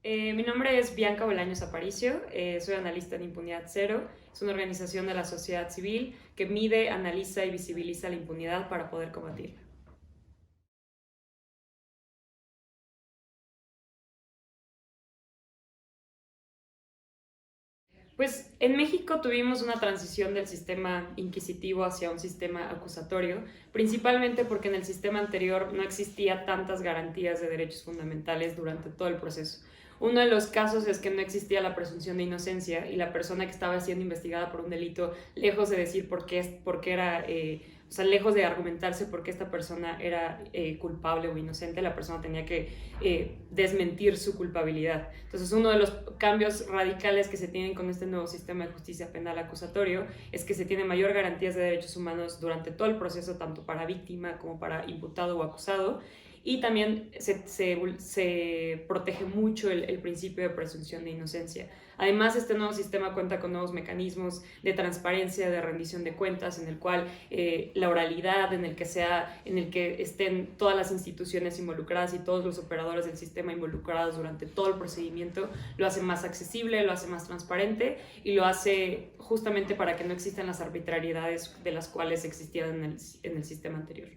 Mi nombre es Bianca Bolaños Aparicio, soy analista en Impunidad Cero. Es una organización de la sociedad civil que mide, analiza y visibiliza la impunidad para poder combatirla. Pues en México tuvimos una transición del sistema inquisitivo hacia un sistema acusatorio, principalmente porque en el sistema anterior no existía tantas garantías de derechos fundamentales durante todo el proceso. Uno de los casos es que no existía la presunción de inocencia y la persona que estaba siendo investigada por un delito, lejos de decir por qué era, o sea, lejos de argumentarse por qué esta persona era culpable o inocente, la persona tenía que desmentir su culpabilidad. Entonces, uno de los cambios radicales que se tienen con este nuevo sistema de justicia penal acusatorio es que se tiene mayor garantías de derechos humanos durante todo el proceso, tanto para víctima como para imputado o acusado, y también se protege mucho el principio de presunción de inocencia. Además, este nuevo sistema cuenta con nuevos mecanismos de transparencia, de rendición de cuentas, en el cual la oralidad, en el que estén todas las instituciones involucradas y todos los operadores del sistema involucrados durante todo el procedimiento, lo hace más accesible, lo hace más transparente y lo hace justamente para que no existan las arbitrariedades de las cuales existían en el sistema anterior.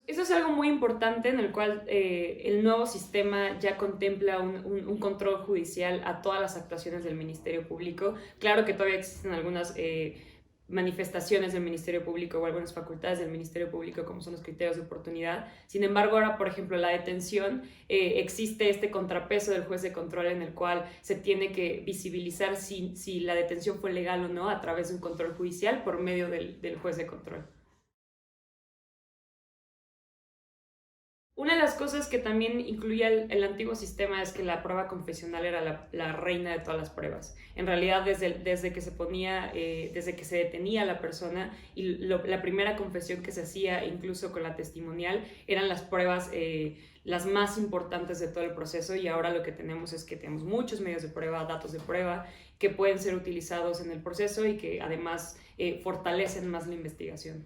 Eso es algo muy importante en el cual el nuevo sistema ya contempla un control judicial a todas las actuaciones del Ministerio Público. Claro que todavía existen algunas manifestaciones del Ministerio Público o algunas facultades del Ministerio Público como son los criterios de oportunidad. Sin embargo, ahora, por ejemplo, la detención, existe este contrapeso del juez de control en el cual se tiene que visibilizar si la detención fue legal o no a través de un control judicial por medio del juez de control. Una de las cosas que también incluía el antiguo sistema es que la prueba confesional era la reina de todas las pruebas. En realidad, desde que se ponía, desde que se detenía a la persona y la primera confesión que se hacía, incluso con la testimonial, eran las pruebas las más importantes de todo el proceso, y ahora lo que tenemos es que tenemos muchos medios de prueba, datos de prueba, que pueden ser utilizados en el proceso y que además fortalecen más la investigación.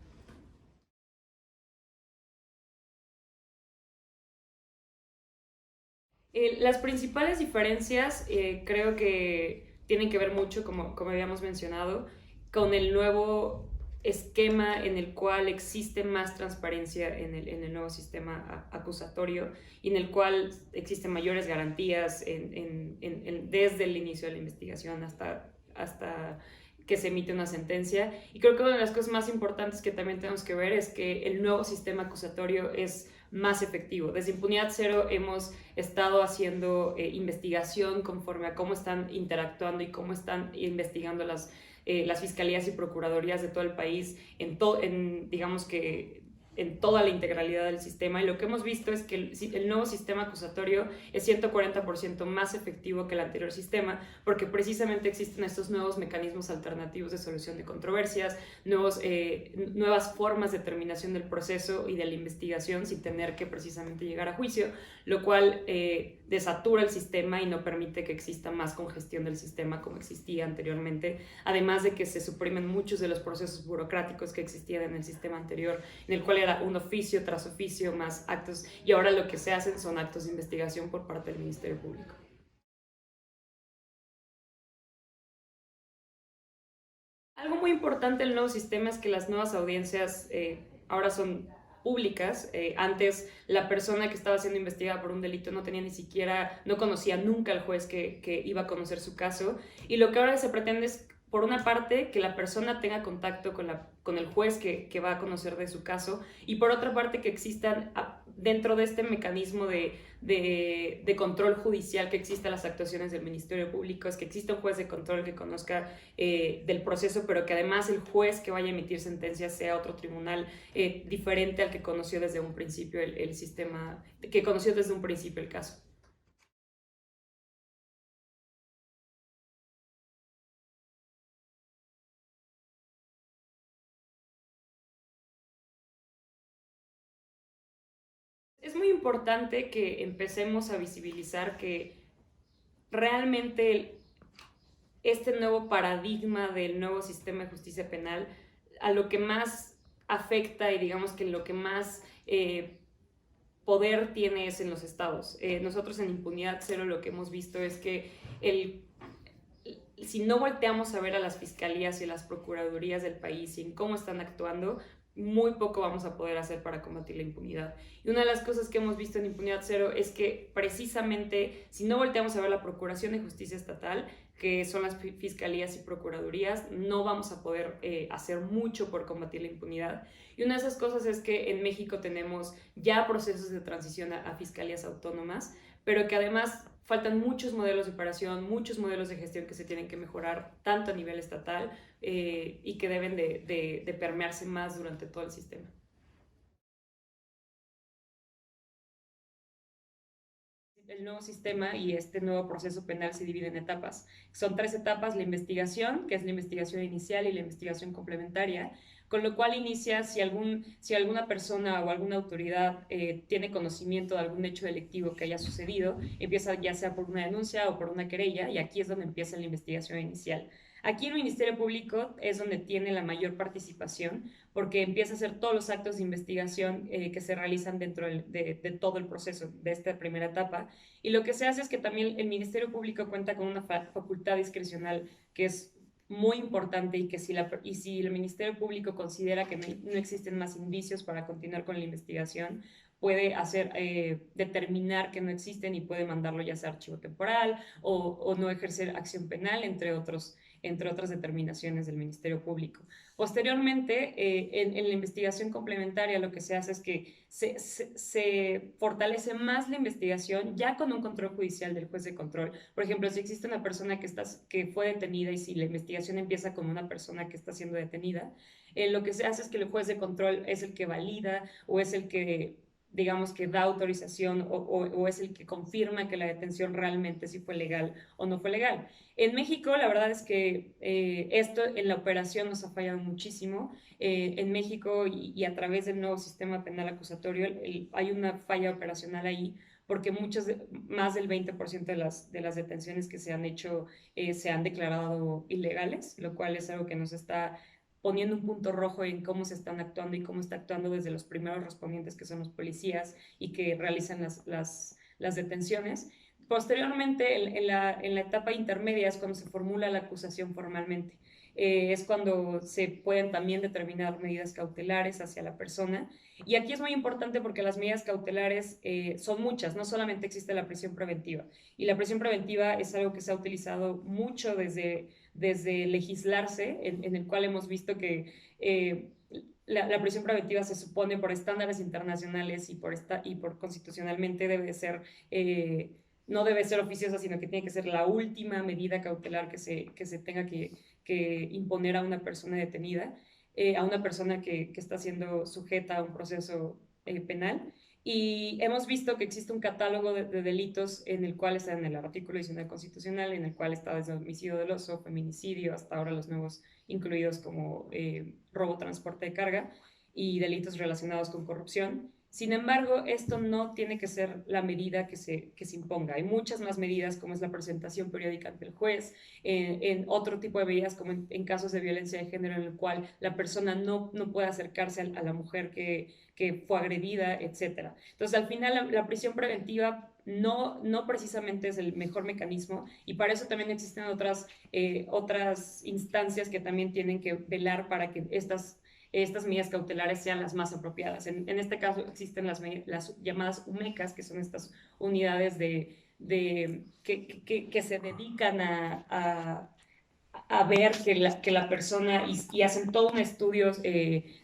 Las principales diferencias creo que tienen que ver mucho, como habíamos mencionado, con el nuevo esquema en el cual existe más transparencia en el nuevo sistema acusatorio y en el cual existen mayores garantías desde el inicio de la investigación hasta que se emite una sentencia. Y creo que una de las cosas más importantes que también tenemos que ver es que el nuevo sistema acusatorio es más efectivo. Desde Impunidad Cero hemos estado haciendo investigación conforme a cómo están interactuando y cómo están investigando las fiscalías y procuradurías de todo el país digamos que en toda la integralidad del sistema, y lo que hemos visto es que el nuevo sistema acusatorio es 140% más efectivo que el anterior sistema, porque precisamente existen estos nuevos mecanismos alternativos de solución de controversias, nuevas formas de terminación del proceso y de la investigación sin tener que precisamente llegar a juicio, lo cual desatura el sistema y no permite que exista más congestión del sistema como existía anteriormente, además de que se suprimen muchos de los procesos burocráticos que existían en el sistema anterior, en el cual era un oficio tras oficio más actos, y ahora lo que se hacen son actos de investigación por parte del Ministerio Público. Algo muy importante del nuevo sistema es que las nuevas audiencias ahora son públicas. Antes la persona que estaba siendo investigada por un delito no tenía ni siquiera, no conocía nunca al juez que iba a conocer su caso, y lo que ahora se pretende es, por una parte, que la persona tenga contacto con el juez que va a conocer de su caso, y por otra parte que existan dentro de este mecanismo de control judicial que existen las actuaciones del Ministerio Público, es que exista un juez de control que conozca del proceso, pero que además el juez que vaya a emitir sentencia sea otro tribunal diferente al que conoció desde un principio el sistema, que conoció desde un principio el caso. Es muy importante que empecemos a visibilizar que realmente este nuevo paradigma del nuevo sistema de justicia penal a lo que más afecta y digamos que lo que más poder tiene es en los estados. Nosotros en Impunidad Cero lo que hemos visto es que si no volteamos a ver a las fiscalías y a las procuradurías del país y en cómo están actuando, muy poco vamos a poder hacer para combatir la impunidad. Y una de las cosas que hemos visto en Impunidad Cero es que precisamente si no volteamos a ver la Procuración de Justicia Estatal, que son las fiscalías y procuradurías, no vamos a poder hacer mucho por combatir la impunidad. Y una de esas cosas es que en México tenemos ya procesos de transición a fiscalías autónomas, pero que además faltan muchos modelos de operación, muchos modelos de gestión que se tienen que mejorar tanto a nivel estatal y que deben de permearse más durante todo el sistema. El nuevo sistema y este nuevo proceso penal se divide en etapas. Son 3 etapas: la investigación, que es la investigación inicial, y la investigación complementaria, con lo cual inicia si alguna persona o alguna autoridad tiene conocimiento de algún hecho delictivo que haya sucedido, empieza ya sea por una denuncia o por una querella, y aquí es donde empieza la investigación inicial. Aquí el Ministerio Público es donde tiene la mayor participación, porque empieza a hacer todos los actos de investigación que se realizan dentro de todo el proceso de esta primera etapa. Y lo que se hace es que también el Ministerio Público cuenta con una facultad discrecional que es muy importante, y que si el Ministerio Público considera que no existen más indicios para continuar con la investigación, puede determinar que no existen y puede mandarlo ya sea a archivo temporal o no ejercer acción penal, entre otras determinaciones del Ministerio Público. Posteriormente, en la investigación complementaria, lo que se hace es que se fortalece más la investigación ya con un control judicial del juez de control. Por ejemplo, si existe una persona que fue detenida y si la investigación empieza con una persona que está siendo detenida, lo que se hace es que el juez de control es el que valida o es el que, digamos, que da autorización o es el que confirma que la detención realmente sí fue legal o no fue legal. En México, la verdad es que esto en la operación nos ha fallado muchísimo. En México y a través del nuevo sistema penal acusatorio hay una falla operacional ahí, porque más del 20% de las detenciones que se han hecho se han declarado ilegales, lo cual es algo que nos está poniendo un punto rojo en cómo se están actuando y cómo está actuando desde los primeros respondientes, que son los policías y que realizan las detenciones. Posteriormente, en la etapa intermedia es cuando se formula la acusación formalmente. Es cuando se pueden también determinar medidas cautelares hacia la persona. Y aquí es muy importante porque las medidas cautelares son muchas, no solamente existe la prisión preventiva. Y la prisión preventiva es algo que se ha utilizado mucho desde legislarse, en el cual hemos visto que la prisión preventiva se supone por estándares internacionales y por constitucionalmente no debe ser oficiosa, sino que tiene que ser la última medida cautelar que se tenga que imponer a una persona detenida, a una persona que está siendo sujeta a un proceso penal. Y hemos visto que existe un catálogo de delitos en el cual está en el artículo 19 constitucional, en el cual está desde homicidio doloso, feminicidio, hasta ahora los nuevos incluidos como robo, transporte de carga y delitos relacionados con corrupción. Sin embargo, esto no tiene que ser la medida que se imponga. Hay muchas más medidas, como es la presentación periódica ante el juez, en otro tipo de medidas, como en casos de violencia de género, en el cual la persona no puede acercarse a la mujer que fue agredida, etc. Entonces, al final, la prisión preventiva no precisamente es el mejor mecanismo, y para eso también existen otras instancias que también tienen que velar para que estas medidas cautelares sean las más apropiadas. En este caso existen las llamadas UMECAS, que son estas unidades que se dedican a ver que la persona y hacen todo un estudio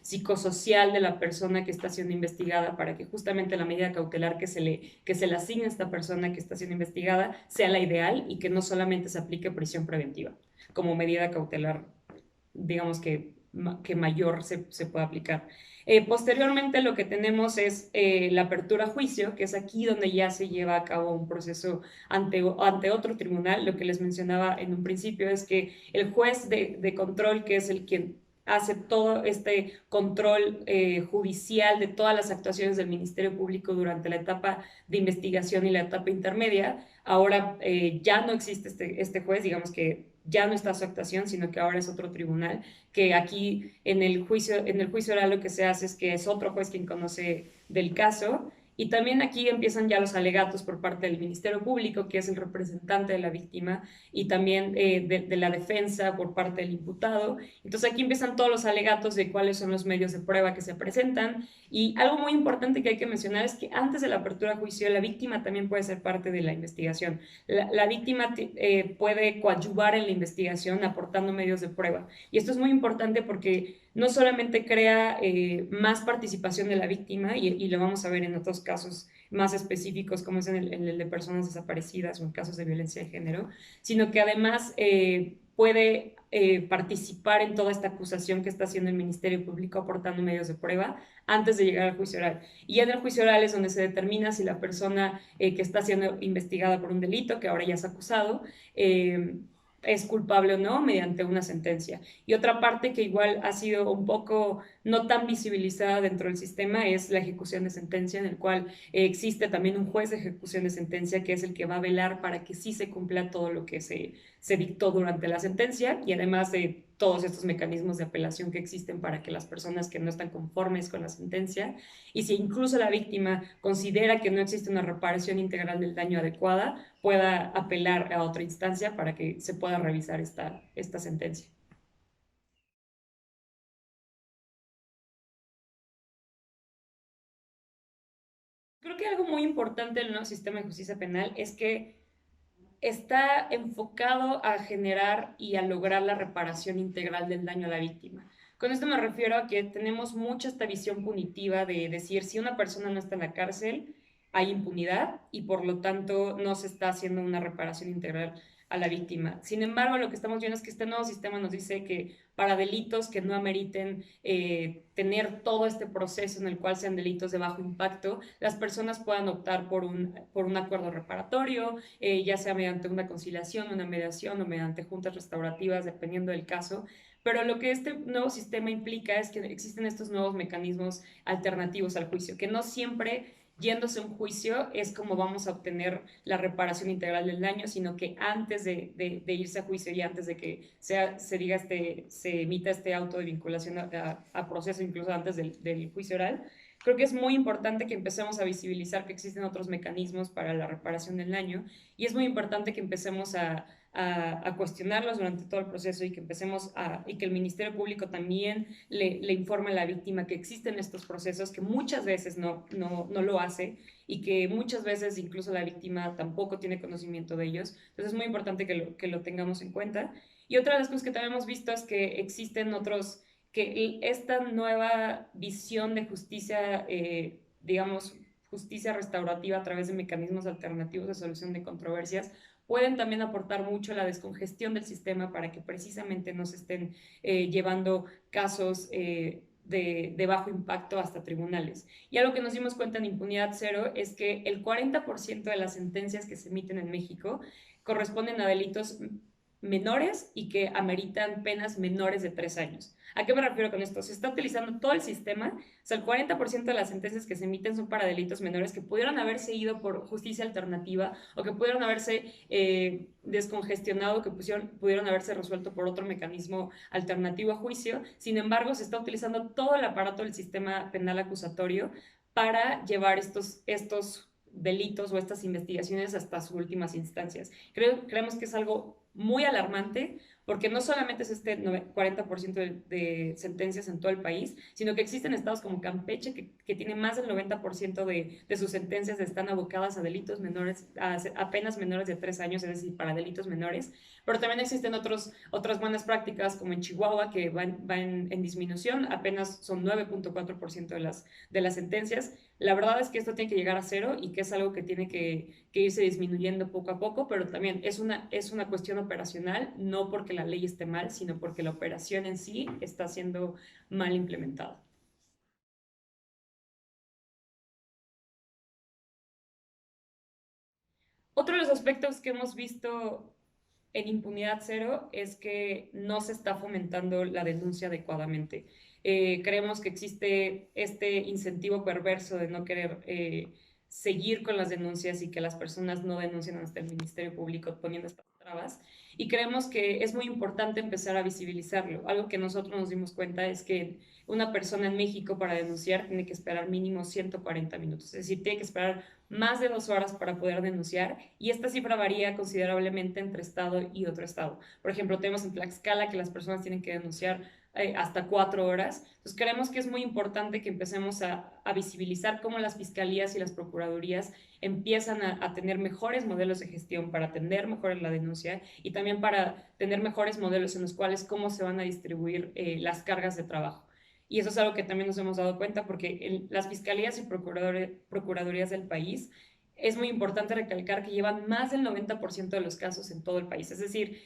psicosocial de la persona que está siendo investigada, para que justamente la medida cautelar que se le asigne a esta persona que está siendo investigada sea la ideal y que no solamente se aplique prisión preventiva como medida cautelar, digamos que mayor se puede aplicar. Posteriormente lo que tenemos es la apertura a juicio, que es aquí donde ya se lleva a cabo un proceso ante otro tribunal. Lo que les mencionaba en un principio es que el juez de control, que es el quien hace todo este control judicial de todas las actuaciones del Ministerio Público durante la etapa de investigación y la etapa intermedia, ahora ya no existe este juez, digamos que ya no está su actuación, sino que ahora es otro tribunal, que aquí en el juicio oral lo que se hace es que es otro juez quien conoce del caso Y también aquí empiezan ya los alegatos por parte del Ministerio Público, que es el representante de la víctima, y también de la defensa por parte del imputado. Entonces aquí empiezan todos los alegatos de cuáles son los medios de prueba que se presentan. Y algo muy importante que hay que mencionar es que antes de la apertura a juicio, la víctima también puede ser parte de la investigación. La víctima puede coadyuvar en la investigación aportando medios de prueba. Y esto es muy importante porque no solamente crea más participación de la víctima, y lo vamos a ver en otros casos más específicos, como es en el de personas desaparecidas o en casos de violencia de género, sino que además puede participar en toda esta acusación que está haciendo el Ministerio Público aportando medios de prueba antes de llegar al juicio oral. Y ya en el juicio oral es donde se determina si la persona que está siendo investigada por un delito, que ahora ya es acusado, es culpable o no mediante una sentencia. Y otra parte que igual ha sido un poco no tan visibilizada dentro del sistema es la ejecución de sentencia, en el cual existe también un juez de ejecución de sentencia que es el que va a velar para que sí se cumpla todo lo que se dictó durante la sentencia, y además de todos estos mecanismos de apelación que existen para que las personas que no están conformes con la sentencia, y si incluso la víctima considera que no existe una reparación integral del daño adecuada, pueda apelar a otra instancia para que se pueda revisar esta sentencia. Creo que algo muy importante del nuevo sistema de justicia penal es que está enfocado a generar y a lograr la reparación integral del daño a la víctima. Con esto me refiero a que tenemos mucha esta visión punitiva de decir, si una persona no está en la cárcel, hay impunidad y por lo tanto no se está haciendo una reparación integral a la víctima. Sin embargo, lo que estamos viendo es que este nuevo sistema nos dice que para delitos que no ameriten tener todo este proceso en el cual sean delitos de bajo impacto, las personas puedan optar por un acuerdo reparatorio, ya sea mediante una conciliación, una mediación o mediante juntas restaurativas, dependiendo del caso. Pero lo que este nuevo sistema implica es que existen estos nuevos mecanismos alternativos al juicio, que no siempre yéndose a un juicio es como vamos a obtener la reparación integral del daño, sino que antes de irse a juicio y antes de que se diga se emita este auto de vinculación a proceso, incluso antes del juicio oral, creo que es muy importante que empecemos a visibilizar que existen otros mecanismos para la reparación del daño, y es muy importante que empecemos a cuestionarlos durante todo el proceso, y que y que el Ministerio Público también le informe a la víctima que existen estos procesos, que muchas veces no lo hace, y que muchas veces incluso la víctima tampoco tiene conocimiento de ellos. Entonces es muy importante que lo tengamos en cuenta. Y otra de las cosas que también hemos visto es que existen otros, que esta nueva visión de justicia, digamos, justicia restaurativa a través de mecanismos alternativos de solución de controversias, pueden también aportar mucho a la descongestión del sistema para que precisamente no se estén llevando casos de bajo impacto hasta tribunales. Y algo que nos dimos cuenta en Impunidad Cero es que el 40% de las sentencias que se emiten en México corresponden a delitos menores y que ameritan penas menores de 3 años. ¿A qué me refiero con esto? Se está utilizando todo el sistema, o sea, el 40% de las sentencias que se emiten son para delitos menores que pudieron haberse ido por justicia alternativa, o que pudieron haberse descongestionado, que pudieron haberse resuelto por otro mecanismo alternativo a juicio. Sin embargo, se está utilizando todo el aparato del sistema penal acusatorio para llevar estos delitos o estas investigaciones hasta sus últimas instancias. Creemos que es algo muy alarmante, porque no solamente es este 40% de sentencias en todo el país, sino que existen estados como Campeche que tiene más del 90% de sus sentencias están abocadas a delitos menores, a penas menores de 3 años, es decir, para delitos menores. Pero también existen otras buenas prácticas, como en Chihuahua, que van en disminución, apenas son 9.4% de las sentencias. La verdad es que esto tiene que llegar a cero, y que es algo que tiene que irse disminuyendo poco a poco, pero también es una cuestión operacional, no porque la ley esté mal, sino porque la operación en sí está siendo mal implementada. Otro de los aspectos que hemos visto en Impunidad Cero es que no se está fomentando la denuncia adecuadamente. Creemos que existe este incentivo perverso de no querer seguir con las denuncias, y que las personas no denuncian hasta el Ministerio Público poniendo estas trabas, y creemos que es muy importante empezar a visibilizarlo. Algo que nosotros nos dimos cuenta es que una persona en México para denunciar tiene que esperar mínimo 140 minutos, es decir, tiene que esperar más de 2 horas para poder denunciar, y esta cifra varía considerablemente entre estado y otro estado. Por ejemplo, tenemos en Tlaxcala que las personas tienen que denunciar hasta 4 horas. Entonces creemos que es muy importante que empecemos a visibilizar cómo las fiscalías y las procuradurías empiezan a tener mejores modelos de gestión para atender mejor la denuncia, y también para tener mejores modelos en los cuales cómo se van a distribuir las cargas de trabajo. Y eso es algo que también nos hemos dado cuenta, porque las fiscalías y procuradurías del país, es muy importante recalcar que llevan más del 90% de los casos en todo el país. Es decir,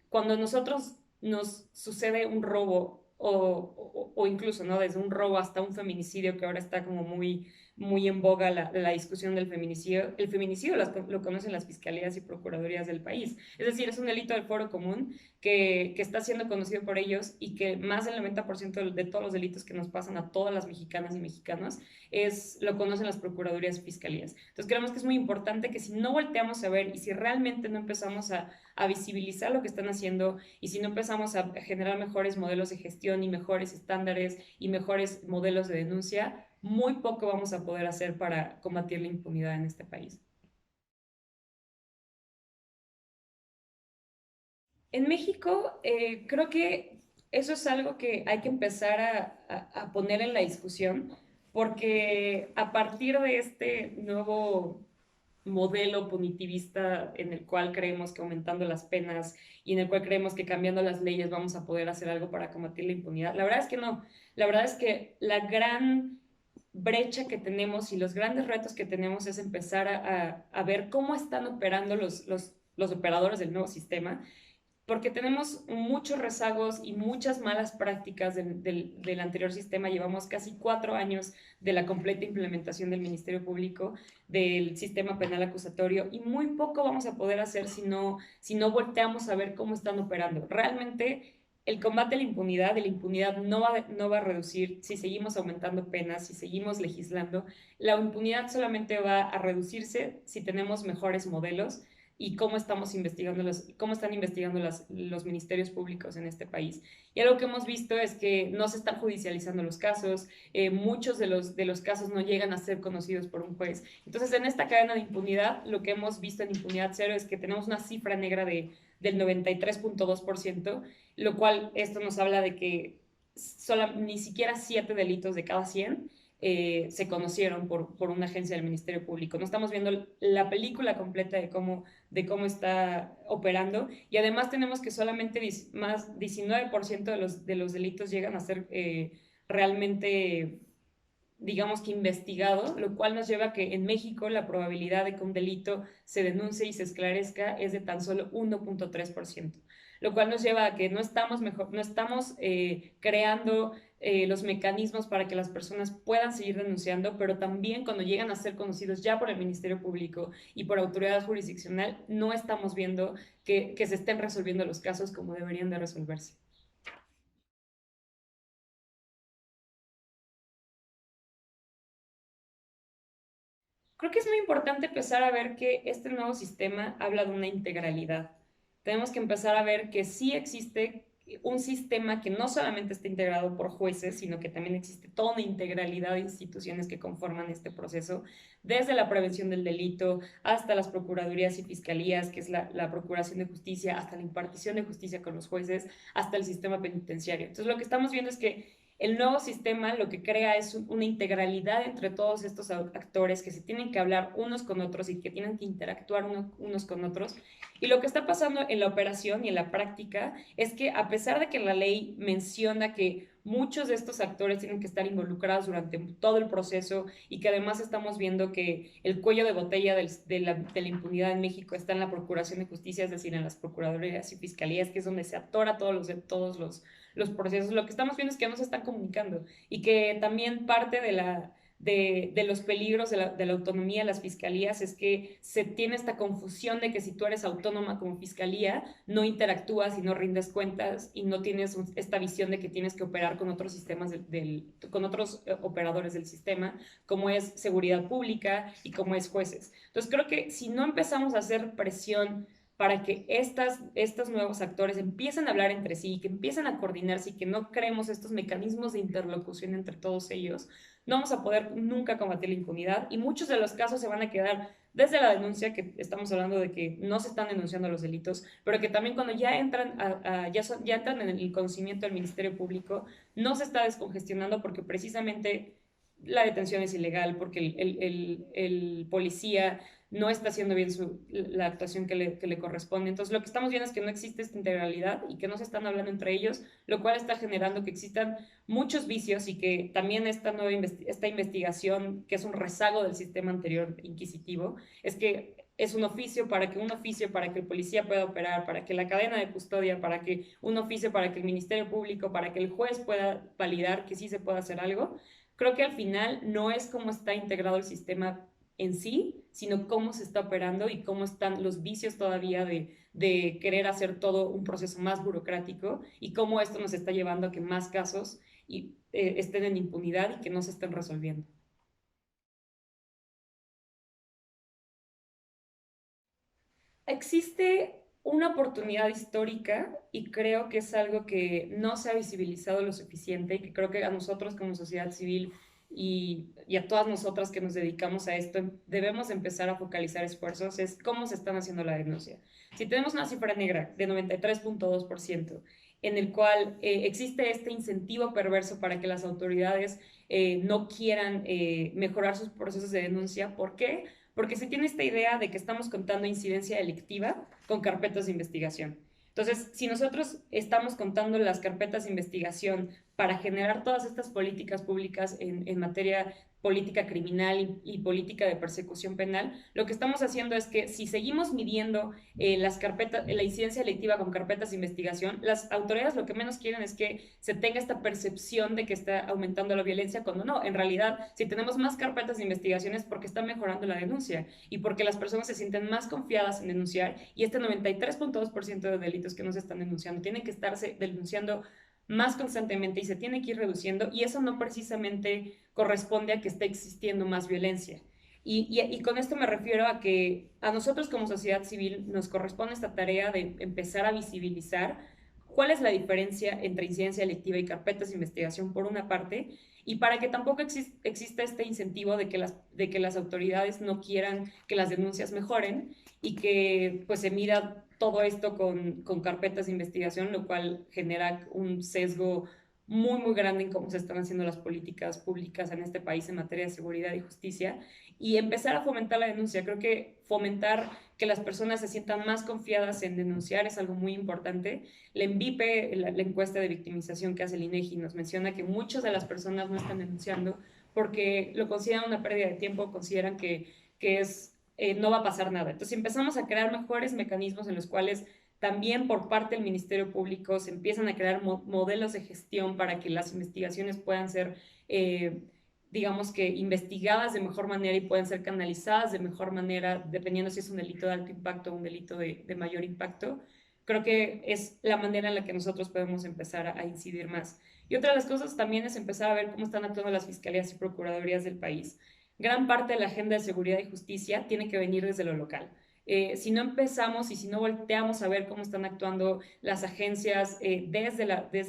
cuando nosotros nos sucede un robo o incluso, ¿no? Desde un robo hasta un feminicidio, que ahora está como muy en boga la discusión del feminicidio. El feminicidio lo conocen las fiscalías y procuradurías del país. Es decir, es un delito del foro común que está siendo conocido por ellos, y que más del 90% de todos los delitos que nos pasan a todas las mexicanas y mexicanos lo conocen las procuradurías y fiscalías. Entonces creemos que es muy importante que si no volteamos a ver y si realmente no empezamos a visibilizar lo que están haciendo, y si no empezamos a generar mejores modelos de gestión y mejores estándares y mejores modelos de denuncia, muy poco vamos a poder hacer para combatir la impunidad en este país. En México, creo que eso es algo que hay que empezar a poner en la discusión, porque a partir de este nuevo modelo punitivista en el cual creemos que aumentando las penas y en el cual creemos que cambiando las leyes vamos a poder hacer algo para combatir la impunidad, la verdad es que no. La verdad es que la gran brecha que tenemos y los grandes retos que tenemos es empezar a ver cómo están operando los operadores del nuevo sistema, porque tenemos muchos rezagos y muchas malas prácticas del anterior sistema. Llevamos casi 4 años de la completa implementación del Ministerio Público, del sistema penal acusatorio, y muy poco vamos a poder hacer si no volteamos a ver cómo están operando. Realmente el combate a la impunidad no va a reducir si seguimos aumentando penas, si seguimos legislando. La impunidad solamente va a reducirse si tenemos mejores modelos, y cómo están investigando los ministerios públicos en este país. Y algo que hemos visto es que no se están judicializando los casos, muchos de los casos no llegan a ser conocidos por un juez. Entonces, en esta cadena de impunidad, lo que hemos visto en impunidad cero es que tenemos una cifra negra del 93.2%, lo cual esto nos habla de que ni siquiera 7 delitos de cada 100 se conocieron por una agencia del Ministerio Público. No estamos viendo la película completa de cómo está operando, y además tenemos que solamente más 19% de los delitos llegan a ser realmente, digamos que investigado, lo cual nos lleva a que en México la probabilidad de que un delito se denuncie y se esclarezca es de tan solo 1.3%, lo cual nos lleva a que no estamos creando los mecanismos para que las personas puedan seguir denunciando, pero también cuando llegan a ser conocidos ya por el Ministerio Público y por autoridad jurisdiccional, no estamos viendo que se estén resolviendo los casos como deberían de resolverse. Creo que es muy importante empezar a ver que este nuevo sistema habla de una integralidad. Tenemos que empezar a ver que sí existe un sistema que no solamente está integrado por jueces, sino que también existe toda una integralidad de instituciones que conforman este proceso, desde la prevención del delito hasta las procuradurías y fiscalías, que es la procuración de justicia, hasta la impartición de justicia con los jueces, hasta el sistema penitenciario. Entonces, lo que estamos viendo es que el nuevo sistema lo que crea es una integralidad entre todos estos actores que se tienen que hablar unos con otros y que tienen que interactuar unos con otros. Y lo que está pasando en la operación y en la práctica es que, a pesar de que la ley menciona que muchos de estos actores tienen que estar involucrados durante todo el proceso, y que además estamos viendo que el cuello de botella de la impunidad en México está en la Procuración de Justicia, es decir, en las procuradurías y fiscalías, que es donde se atora todos los procesos. Lo que estamos viendo es que no se están comunicando, y que también parte de los peligros de la autonomía de las fiscalías es que se tiene esta confusión de que si tú eres autónoma como fiscalía, no interactúas y no rindes cuentas y no tienes esta visión de que tienes que operar con otros sistemas, con otros operadores del sistema, como es seguridad pública y como es jueces. Entonces creo que si no empezamos a hacer presión para que estos nuevos actores empiecen a hablar entre sí, que empiecen a coordinarse y que no creemos estos mecanismos de interlocución entre todos ellos, no vamos a poder nunca combatir la impunidad y muchos de los casos se van a quedar desde la denuncia, que estamos hablando de que no se están denunciando los delitos, pero que también cuando ya entran, ya entran en el conocimiento del Ministerio Público, no se está descongestionando porque precisamente la detención es ilegal, porque el policía no está haciendo bien la actuación que le corresponde. Entonces, lo que estamos viendo es que no existe esta integralidad y que no se están hablando entre ellos, lo cual está generando que existan muchos vicios y que también esta investigación, que es un rezago del sistema anterior inquisitivo, es que es un oficio para que el policía pueda operar, para que la cadena de custodia, para que un oficio para que el Ministerio Público, para que el juez pueda validar que sí se puede hacer algo. Creo que al final no es cómo está integrado el sistema en sí, sino cómo se está operando y cómo están los vicios todavía de querer hacer todo un proceso más burocrático y cómo esto nos está llevando a que más casos estén en impunidad y que no se estén resolviendo. Existe una oportunidad histórica y creo que es algo que no se ha visibilizado lo suficiente y que creo que a nosotros como sociedad civil y a todas nosotras que nos dedicamos a esto debemos empezar a focalizar esfuerzos es cómo se están haciendo la denuncia. Si tenemos una cifra negra de 93.2%, en el cual existe este incentivo perverso para que las autoridades no quieran mejorar sus procesos de denuncia. ¿Por qué? Porque se tiene esta idea de que estamos contando incidencia delictiva con carpetas de investigación. Entonces, si nosotros estamos contando las carpetas de investigación para generar todas estas políticas públicas en materia política criminal política de persecución penal, lo que estamos haciendo es que si seguimos midiendo la incidencia delictiva con carpetas de investigación, las autoridades lo que menos quieren es que se tenga esta percepción de que está aumentando la violencia, cuando no, en realidad, si tenemos más carpetas de investigación es porque está mejorando la denuncia y porque las personas se sienten más confiadas en denunciar y este 93.2% de delitos que no se están denunciando tienen que estarse denunciando más constantemente y se tiene que ir reduciendo y eso no precisamente corresponde a que esté existiendo más violencia. Y con esto me refiero a que a nosotros como sociedad civil nos corresponde esta tarea de empezar a visibilizar cuál es la diferencia entre incidencia delictiva y carpetas de investigación por una parte, y para que tampoco exista este incentivo de que las autoridades no quieran que las denuncias mejoren y que pues se mira todo esto con carpetas de investigación, lo cual genera un sesgo muy, muy grande en cómo se están haciendo las políticas públicas en este país en materia de seguridad y justicia, y empezar a fomentar la denuncia. Creo que fomentar que las personas se sientan más confiadas en denunciar es algo muy importante. La ENVIPE, la encuesta de victimización que hace el INEGI, nos menciona que muchas de las personas no están denunciando porque lo consideran una pérdida de tiempo, consideran que no va a pasar nada. Entonces, si empezamos a crear mejores mecanismos en los cuales también por parte del Ministerio Público se empiezan a crear modelos de gestión para que las investigaciones puedan ser, digamos que, investigadas de mejor manera y puedan ser canalizadas de mejor manera, dependiendo si es un delito de alto impacto o un delito de mayor impacto. Creo que es la manera en la que nosotros podemos empezar a incidir más. Y otra de las cosas también es empezar a ver cómo están actuando las fiscalías y procuradurías del país. Gran parte de la agenda de seguridad y justicia tiene que venir desde lo local. Si no empezamos y si no volteamos a ver cómo están actuando las agencias desde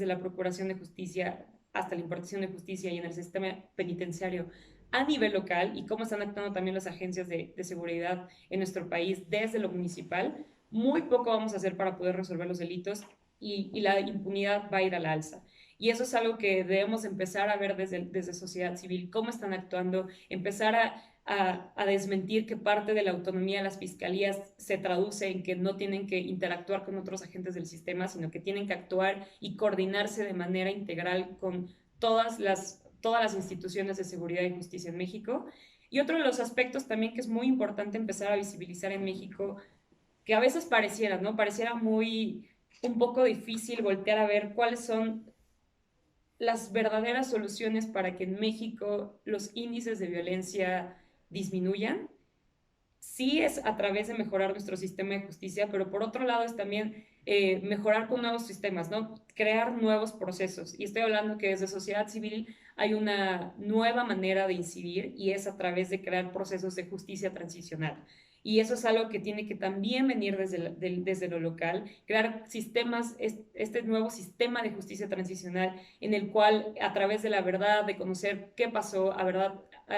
la Procuración de Justicia hasta la impartición de justicia y en el sistema penitenciario a nivel local y cómo están actuando también las agencias de seguridad en nuestro país desde lo municipal, muy poco vamos a hacer para poder resolver los delitos y la impunidad va a ir a la alza. Y eso es algo que debemos empezar a ver desde sociedad civil, cómo están actuando, empezar a desmentir que parte de la autonomía de las fiscalías se traduce en que no tienen que interactuar con otros agentes del sistema, sino que tienen que actuar y coordinarse de manera integral con todas las instituciones de seguridad y justicia en México. Y otro de los aspectos también que es muy importante empezar a visibilizar en México, que a veces pareciera, ¿no? Pareciera un poco difícil voltear a ver cuáles son las verdaderas soluciones para que en México los índices de violencia disminuyan. Sí es a través de mejorar nuestro sistema de justicia, pero por otro lado es también mejorar con nuevos sistemas, ¿no? Crear nuevos procesos. Y estoy hablando que desde sociedad civil hay una nueva manera de incidir y es a través de crear procesos de justicia transicional. y eso es algo que tiene que también venir desde lo local, crear sistemas, este nuevo sistema de justicia transicional en el cual a través de la verdad, de conocer qué pasó, a verdad,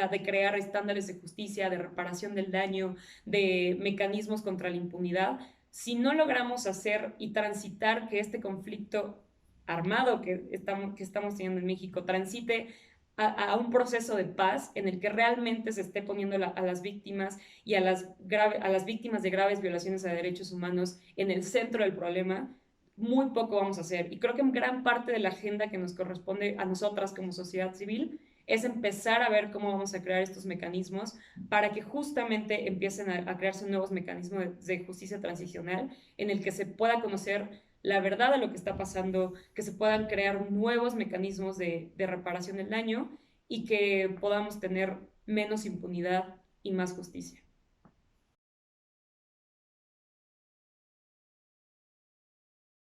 de crear estándares de justicia, de reparación del daño, de mecanismos contra la impunidad, si no logramos hacer y transitar que este conflicto armado que estamos teniendo en México transite a un proceso de paz en el que realmente se esté poniendo a las víctimas y a las víctimas de graves violaciones a derechos humanos en el centro del problema, muy poco vamos a hacer. Y creo que gran parte de la agenda que nos corresponde a nosotras como sociedad civil es empezar a ver cómo vamos a crear estos mecanismos para que justamente empiecen a crearse nuevos mecanismos de justicia transicional en el que se pueda conocer la verdad de lo que está pasando, que se puedan crear nuevos mecanismos de reparación del daño y que podamos tener menos impunidad y más justicia.